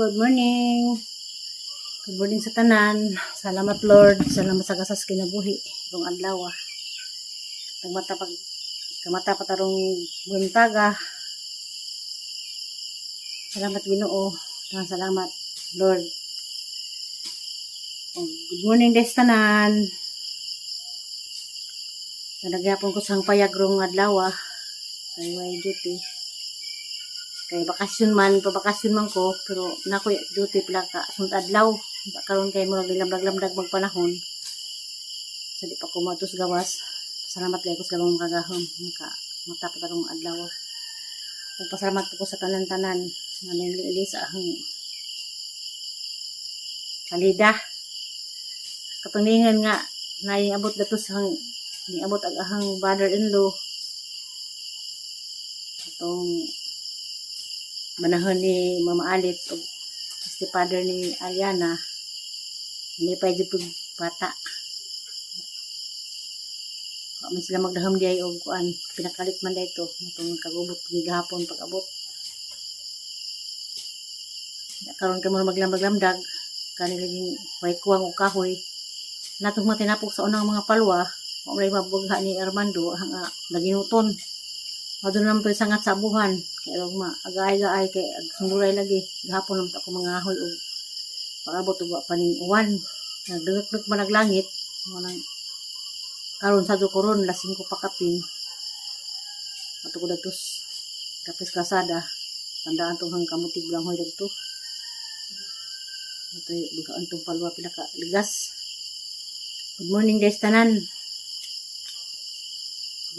good morning. Good morning sa tanan. Salamat Lord, salamat sa kasas kinabuhi rong adlaw. Kamata patarong buntaga. Salamat Ginoo, salamat Lord. Good morning guys tanan. Nadagyapon ko sang payag rong adlaw kay way duty. Kay bakasyon man ko, pero nako duty pala ka sunod adlaw. Karon kay murag lamdag magpanahon. Sa di pa ko matus gawas. Salamat kay ko sa labang kagahom matapos arong adlaw. Pasalamat ko sa tanan-tanan nga nilili sa ahong salida. Kapangingan nga naiabot dato sa niabot ang ahang brother-in-law. Atong manahon ni Mama Alit o si father ni Ariana, hindi pa yung bata. Kung sila magdaham diay o kuan, pinakalit man da ito. Itong kagubot, gigahapon pag-abot. Karoon ka mo maglamdag, kanilaging may kuwang o kahoy. Natong matinapok sa unang mga palwa, kung may mabugha ni Armando, nga naginuton. Madun naman pa sangat sa abuhan. Kaya aga-ay kay sumuray lagi. Gahapon naman ako mga ahoy o pag-abot o paning uwan. Nagdagak man naglangit. Karon sa dukoron, lasing ko pakapin. Ato ko datos. Kapis kasada. Tandaan itong hang kamutig lang hoy dagto. Ito yung bukaan itong palwa pinakaligas. Good morning guys tanan.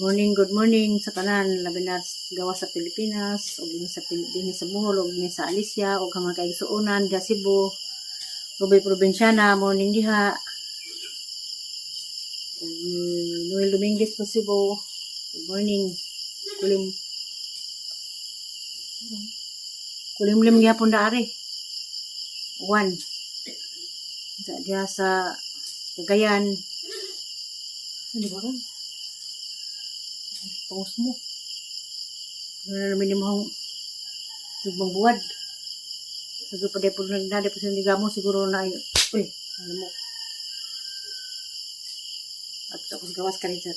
Good morning sa tanan, labi na gawa sa Pilipinas, o din sa Bohol, o din sa Alicia, o kamang kaigsuunan, diha Cebu, Rubay Provinciana, morning diha, o Noel Dominguez po Cebu, good morning, kulimlim diha pong daari, uwan, diha sa Cagayan, hindi ba rin? Pangos mo. Ano namin yung mahong sugbang buwad. Sabi pa de po nagdade po sa ndigamo siguro na ay uy, ano mo. At ako sa gawas ka rin sa.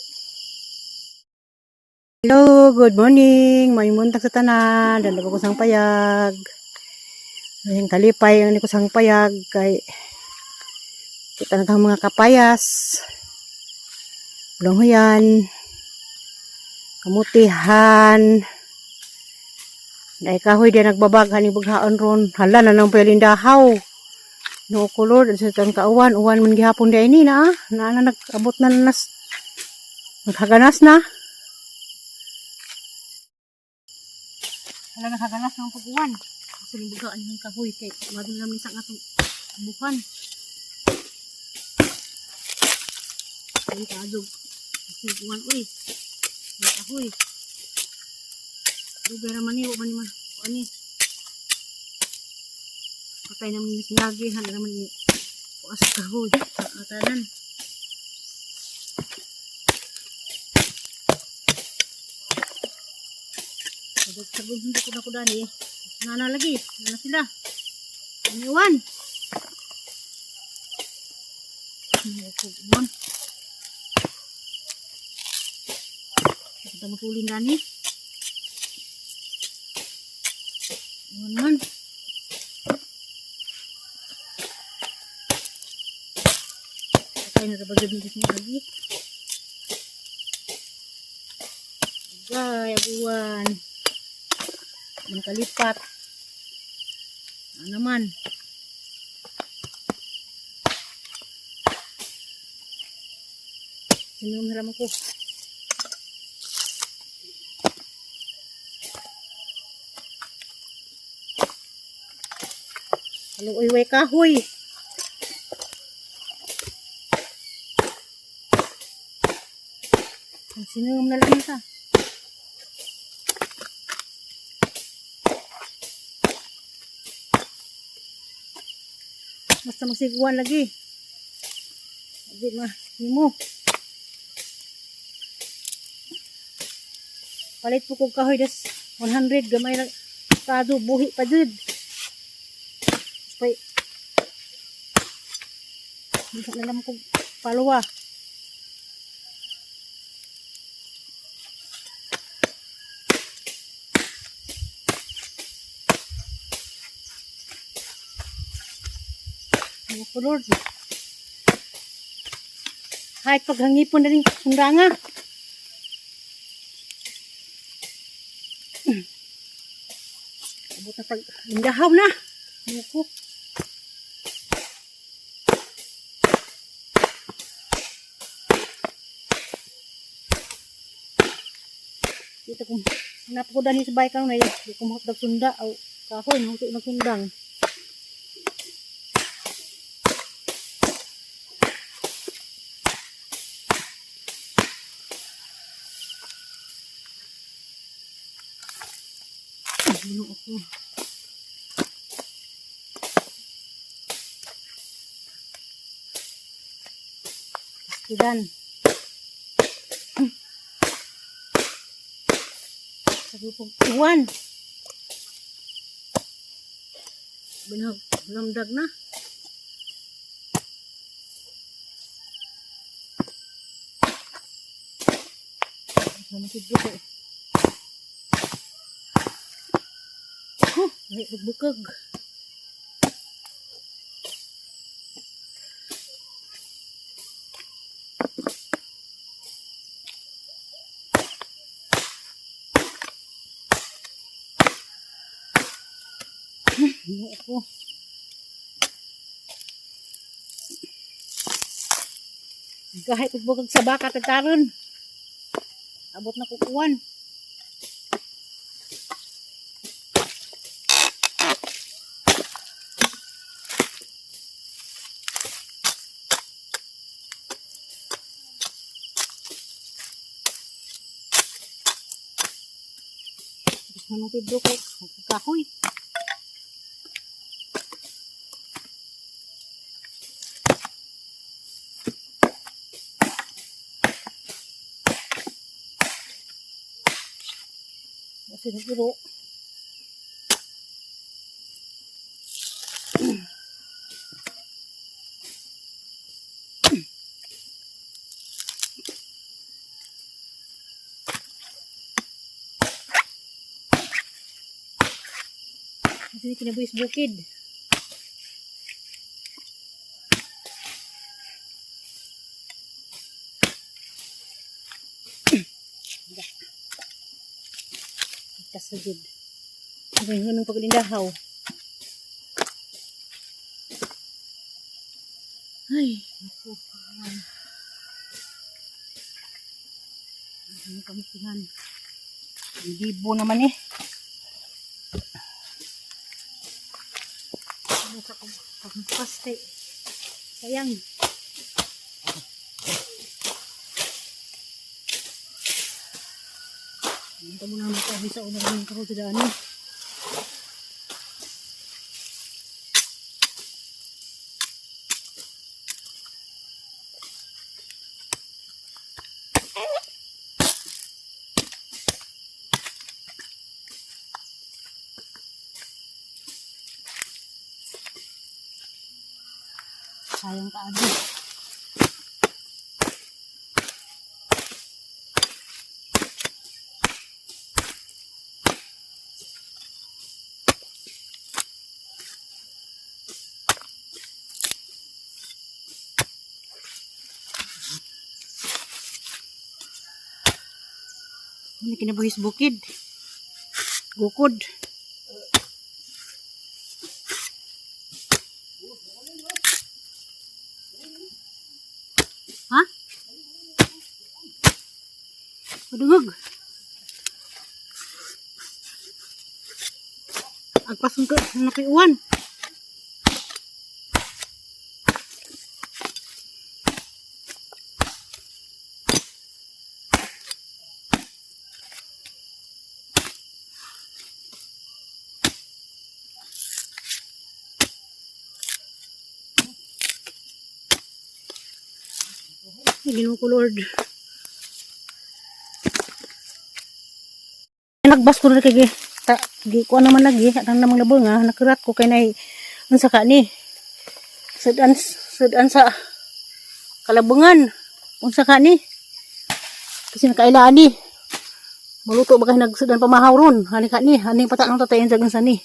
Hello, good morning. May muntag sa tanan. Danda ko sang payag. Yung kalipay ang ko sang payag kay kita na mga kapayas. Bulanghuyan. Kamutihan. Dahil kahoy din nagbabaghan ni bughaon ron. Hala na nang pwedeng dahaw. No kulor. Sa itang kauwan. Uwan man gihapon di ini na. Naana nag-abot na nanas. Naghaganas na. Hala naghaganas na ang pag-uwan. Kasi yung bughaan yung kahoy. Kaya madun namin sa atong bukan. Ay kadog. Kasi uwan uy. May kahoy. Dugay raman ni, huwag man ni. Patay naman yung sinagi, hana naman ni. Puas kahoy. Sa atanan. Sagod hindi ko na ko dani. Nana lagi. Nana sila. Iniwan. Iniwan. Kita matulin dani. Iwan. Patay na kabagad nito siya lagi. Agay, abuwan. Ang kalipat. Ano naman. Sinong halaman ko. Halo, uy, kahoy. Ang sinunong na lang ito. Basta magsiguan lagi. Hindi mo. Palit po kong kahoy das 100 gamay lang kado buhi pa jud. pa'y hindi na alam ko paluwa. Ano po, Lord? Kahit paghangipon na rin sundanga. Abot na pag lindahaw na. Ano po? Dito kung hanap ko dani sa bahay ka na di ko mahutdag sunda o kahoy nahuto na sundang. Ano ako? Pastidan. Sabi po, iwan. Binag, lamdag na. Masih ko. Ay, bugbukag. Ano ako? Kahit bugbukag sa baka tataron. Abot na kukuan. Anong tidro ko? Kahoy. Kasi nagiro. Kasi kinabuhis bukid. Kasagid. Ay, ganun paglindahaw. Ay, ako. Ano kamustihan? Libo naman eh. Ano sa pagpaste? Sayang. Hindi mo na makabisa o naraming kako sa daan. Sayang kaagi. Ini kinabuhis bukid. Gukod. Ha? Padugog. Agpasong ka napiuwan. Ginoo ko Lord. Nagbas ko na kay gi ko naman lagi atang namang labor nga nakirat ko kay nay Unsa ka ni? Sudan sa kalabungan. Unsa ka ni? Kasi nakailaan ni. Maluto ba kayo nagsudan pamahaw ron? Hani ka ni, haning pata ng tatay yung jagan sa ni.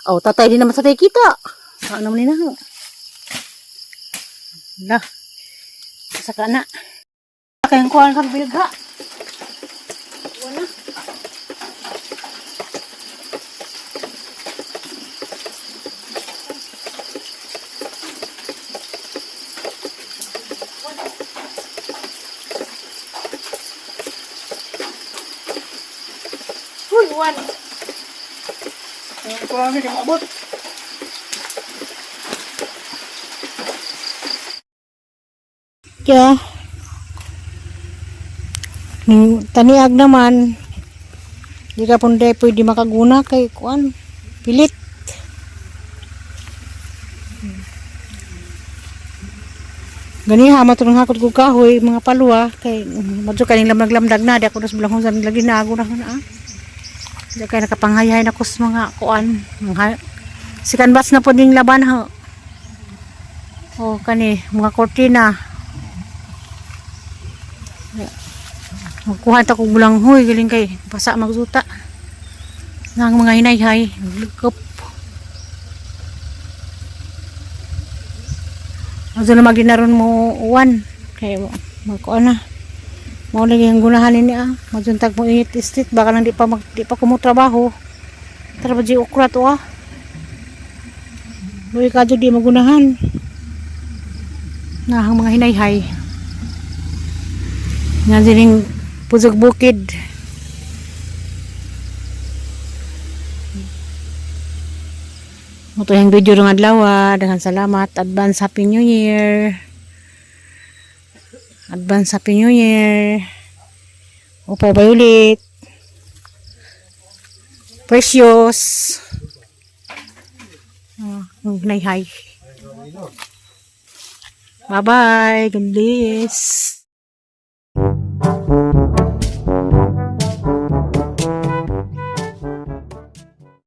Oh, tatay din naman sa tayo kita. Saan naman nina? Lah. Saka na. Kayang kuhan kang bilagha. Wala. Uy, Juan. Ito lang hindi maabot. Kaya, taniag naman, di ka punday pwede makaguna kay kuan, pilit. Ganiha, matulong hakot ko kahoy, mga palwa, kay madyo kaning lamdag-lamdag na, di ako nas bilang kung saan lagi na, ako na. Di kaya nakapanghayahay na ko sa mga kuan. Si canvas na po ding laban ha. O kani, mga kortina. Magkuha ta kog bulanghoy, galing kay basa magsuta. Nang mga hinayhay, naglikop. Asa na magdinaron mo uwan. Kaya magkuan na. Mao lagi ang gunahan ni majuntag mo init street baka nang di pa kumo trabaho. Tara ba di okra to Luy ka di magunahan. Nahang mga hinayhay. Nga dining pusog bukid. Ito yung video ng adlaw. Daghang salamat. Advance Happy New Year. Advance Happy New Year. Upo Violet. Precious. Hi. Bye-bye. God bless.